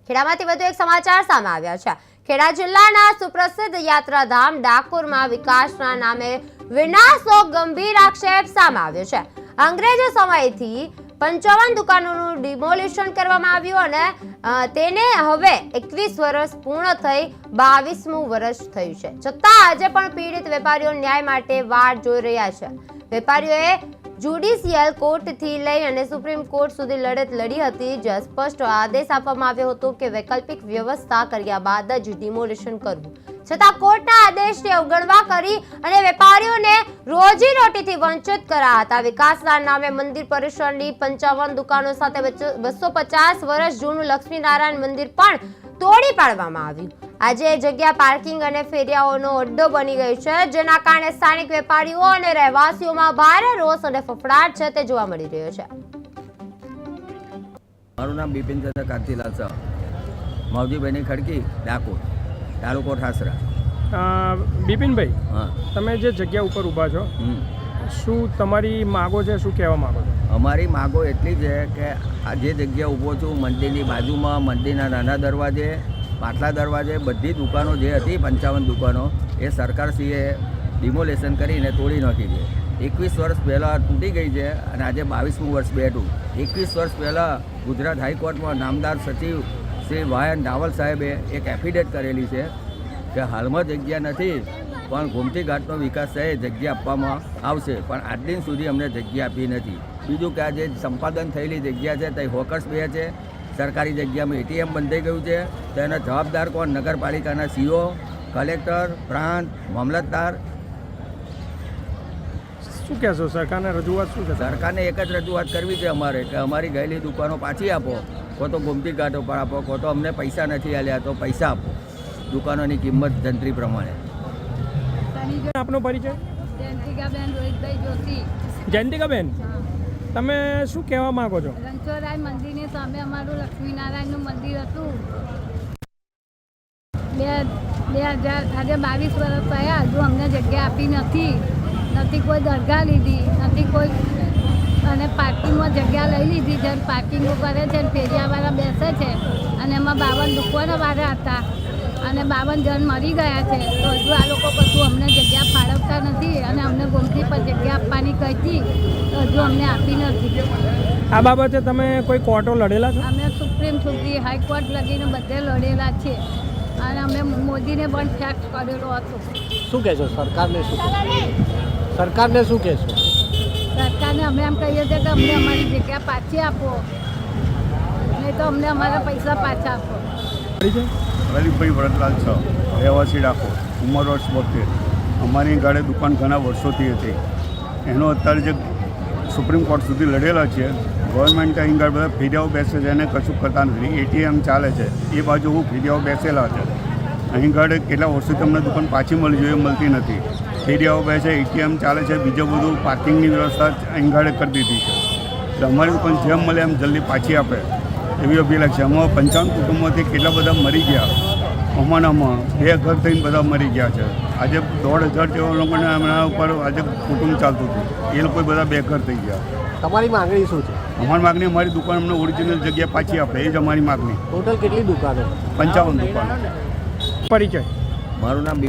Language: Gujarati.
ખેડામાંથી વધુ એક સમાચાર સામે આવ્યા છે। ખેડા જિલ્લાના સુપ્રસિદ્ધ યાત્રાધામ ડાકોરમાં વિકાસના નામે વિનાશનો ગંભીર આક્ષેપ સામે આવ્યો છે। અંગ્રેજો સમયથી 55 દુકાનોનું ડિમોલિશન કરવામાં આવ્યું અને તેને હવે 21 વર્ષ પૂર્ણ થઈ 22મું વર્ષ થયું છે, છતાં આજે પણ પીડિત વેપારીઓ ન્યાય માટે વાટ જોઈ રહ્યા છે। વેપારીઓએ જ્યુડિશિયલ કોર્ટથી લઈ અને સુપ્રીમ કોર્ટ સુધી લડત લડી હતી, જ્યાં સ્પષ્ટ આદેશ આપવામાં આવ્યો હતો કે વૈકલ્પિક વ્યવસ્થા કર્યા બાદ જ ડિમોલિશન કરવું, છતાં કોર્ટના આદેશને અવગણવા કરી અને વેપારીઓને રોજીરોટીથી વંચિત કર્યા હતા। વિકાસના નામે મંદિર પરિસરની 55 દુકાનો સાથે 250 વર્ષ જૂનું લક્ષ્મીનારાયણ મંદિર પણ તોડી પાડવામાં આવ્યું। આજે જગ્યા પાર્કિંગ અને ફેરિયાઓનો અડ્ડો બની ગઈ છે, જેના કારણે સ્થાનિક વેપારીઓ અને રહેવાસીઓમાં ભારે રોષ અને ફફડાટ છે તે જોવા મળી રહ્યો છે। મારું નામ બિપિન ચંદ્ર કાંતિલાલ શાહ, માવજીભાઈની ખડકી, ડાકોર, તાલુકો ઠાસરા। બિપિનભાઈ, હા, તમે જે જગ્યા ઉપર ઊભા છો, શું તમારી માગો છે, શું કહેવા માગો છો? અમારી માગો એટલી છે કે આ જે જગ્યા ઊભો છું, મંદિરની બાજુમાં મંદિરના નાના દરવાજે, પાટલા દરવાજે બધી દુકાનો જે હતી 55 દુકાનો એ સરકારશ્રીએ ડિમોલેશન કરીને તોડી નાખી છે। 21 વર્ષ પહેલાં તૂટી ગઈ છે અને આજે 22મું વર્ષ બેઠું। 21 વર્ષ પહેલાં ગુજરાત હાઈકોર્ટમાં નામદાર સચિવ શ્રી વાયન રાવલ સાહેબે એક એફિડેવિટ કરેલી છે કે હાલમાં જગ્યા નથી, પણ ગોમતી ઘાટનો વિકાસ થઈ જગ્યા આપવામાં આવશે, પણ આજ દિન સુધી અમને જગ્યા આપી નથી। બીજું કે આ જે સંપાદન થયેલી જગ્યા છે તે હોકર્સ બે છે, સરકારી જગ્યામાં એટીએમ બંધાઈ ગયું છે, તેના જવાબદાર કોણ? નગરપાલિકાના સીઓ, કલેક્ટર, પ્રાંત, મામલતદાર। શું કહેશો? સરકારને રજૂઆત શું છે? સરકારને એક જ રજૂઆત કરવી છે અમારે કે અમારી ગયેલી દુકાનો પાછી આપો, કો તો ગોમતી ઘાટ ઉપર આપો, કો તો અમને પૈસા નથી આલ્યા તો પૈસા આપો, દુકાનોની કિંમત જંત્રી પ્રમાણે। આપનો પરિચય? જયંતિકાબેન રોહિતભાઈ જોશી। જયંતિકાબેન, તમે શું કહેવા માંગો છો? રણછોડરાય મંદિરની સામે અમારું લક્ષ્મીનારાયણનું મંદિર હતું। 2000 આજે 22 વર્ષ થયા, હજુ અમને જગ્યા આપી નથી કોઈ દરગાહ લીધી, નથી કોઈ, અને પાર્કિંગમાં જગ્યા લઈ લીધી છે, પાર્કિંગો કરે છે, ફેરિયાવાળા બેસે છે, અને એમાં 52 દુકાનોવાળા હતા અને 52 જણ મરી ગયા છે, તો હજુ આ લોકો કશું અમને જગ્યા ફાળવતા નથી અને અમને ગોમતી પર જગ્યા આપવાની કહી હતી, તો હજુ અમને આપી નથી। આ બાબતે તમે કોઈ કોર્ટો લડેલા છો? અમે સુપ્રીમ સુધી હાઈકોર્ટ લગીને બધે લડેલા છે અને અમે મોદીને પણ ફેક્સ કરેલો હતો। શું કહેશો? સરકારને શું સરકારને શું કહેશો? સરકારને અમે એમ કહીએ છીએ કે અમને અમારી જગ્યા પાછી આપો, નહીં તો અમને અમારા પૈસા પાછા આપો। પરિચય? લલિતભાઈ વરદલાલ છે, રહેવાસી ડાકોર, ઉંમર વર્ષ 72। અમારી ગાડે દુકાન ઘણા વર્ષોથી હતી, એનો અત્યારે જે સુપ્રીમ કોર્ટ સુધી લડેલા છે, ગવર્મેન્ટ અહીં ગાડી બધા ફેરિયાઓ બેસે છે અને કશું કરતા નથી, એટીએમ ચાલે છે, એ બાજુ હું ફેરિયાઓ બેસેલા છે, અહીં ગાડે કેટલા વર્ષોથી અમને દુકાન પાછી મળી જોઈએ, મળતી નથી, ફેરિયાઓ બેસે, એટીએમ ચાલે છે, બીજું બધું પાર્કિંગની વ્યવસ્થા અહીં ગાડે કરી દીધી છે, એટલે અમારી દુકાન જેમ મળે એમ જલ્દી પાછી આપે એવી અપીલ છે। અમારા 55 કુટુંબોથી કેટલા બધા મરી ગયા, અમારામાં 2 ઘર થઈને બધા મરી ગયા છે, આજે 1,500 જેવા લોકોને એમના ઉપર આજે કુટુંબ ચાલતું હતું, એ લોકો બધા 2 ઘર થઈ ગયા। તમારી માંગણી શું છે? અમારી માગણી અમારી દુકાન અમને ઓરિજિનલ જગ્યા પાછી આપે, એ જ અમારી માગણી। ટોટલ કેટલી દુકાનો? 55 દુકાનો। પરિચય? મારું નામ